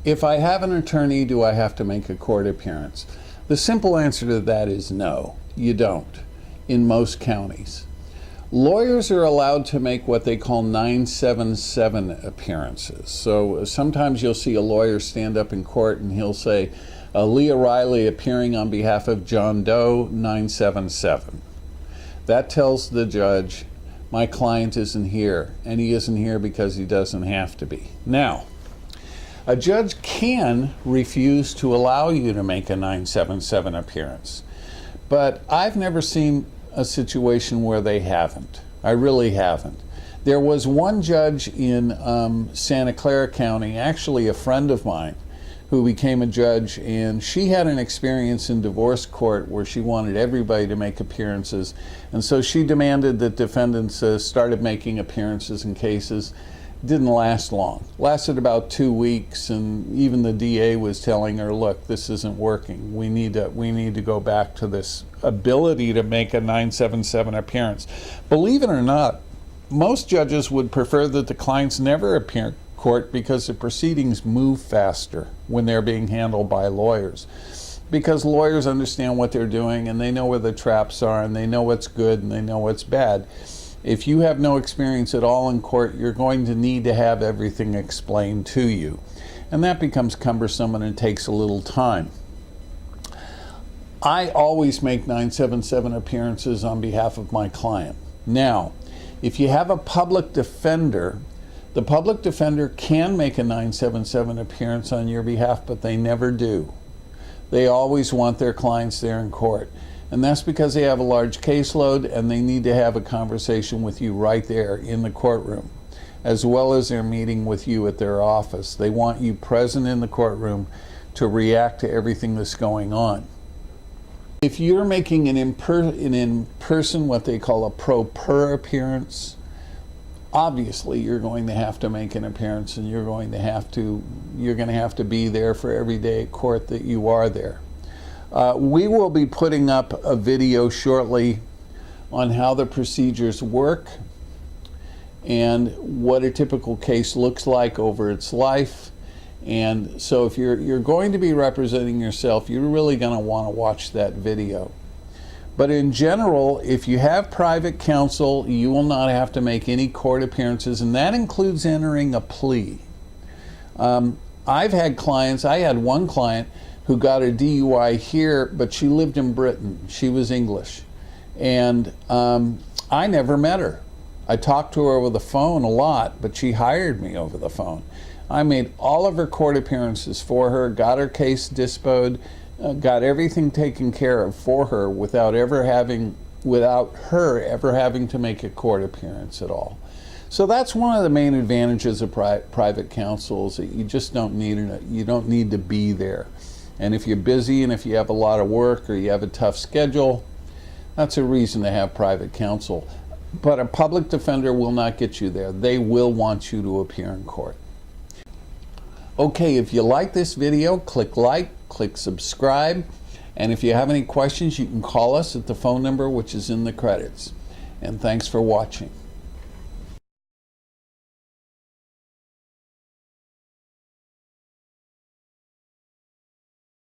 If I have an attorney, do I have to make a court appearance? The simple answer to that is no, you don't, in most counties. Lawyers are allowed to make what they call 977 appearances. So sometimes you'll see a lawyer stand up in court and he'll say, Leah Riley appearing on behalf of John Doe, 977. That tells the judge, my client isn't here, and he isn't here because he doesn't have to be. Now, a judge can refuse to allow you to make a 977 appearance, but I've never seen a situation where they haven't. I really haven't. There was one judge in Santa Clara County, actually a friend of mine, who became a judge, and she had an experience in divorce court where she wanted everybody to make appearances, and so she demanded that defendants started making appearances in cases. Didn't last long. Lasted about 2 weeks, and even the DA was telling her, look, this isn't working. We need to go back to this ability to make a 977 appearance. Believe it or not, most judges would prefer that the clients never appear in court because the proceedings move faster when they're being handled by lawyers. Because lawyers understand what they're doing, and they know where the traps are, and they know what's good, and they know what's bad. If you have no experience at all in court, you're going to need to have everything explained to you. And that becomes cumbersome, and it takes a little time. I always make 977 appearances on behalf of my client. Now, if you have a public defender, the public defender can make a 977 appearance on your behalf, but they never do. They always want their clients there in court. And that's because they have a large caseload and they need to have a conversation with you right there in the courtroom, as well as their meeting with you at their office. They want you present in the courtroom to react to everything that's going on. If you're making an in-person, what they call a pro per appearance, obviously you're going to have to make an appearance, and you're going to have to be there for every day at court that you are there. We will be putting up a video shortly on how the procedures work and what a typical case looks like over its life. And so if you're going to be representing yourself, you're really going to want to watch that video. But in general, if you have private counsel, you will not have to make any court appearances, and that includes entering a plea. I've had clients, I had one client who got a DUI here, but she lived in Britain. She was English. And I never met her. I talked to her over the phone a lot, but she hired me over the phone. I made all of her court appearances for her, got her case disposed, got everything taken care of for her without her ever having to make a court appearance at all. So that's one of the main advantages of private counsel, is that you just don't need to be there. And if you're busy and if you have a lot of work or you have a tough schedule, that's a reason to have private counsel. But a public defender will not get you there. They will want you to appear in court. Okay, if you like this video, click like, click subscribe, and if you have any questions, you can call us at the phone number which is in the credits. And thanks for watching.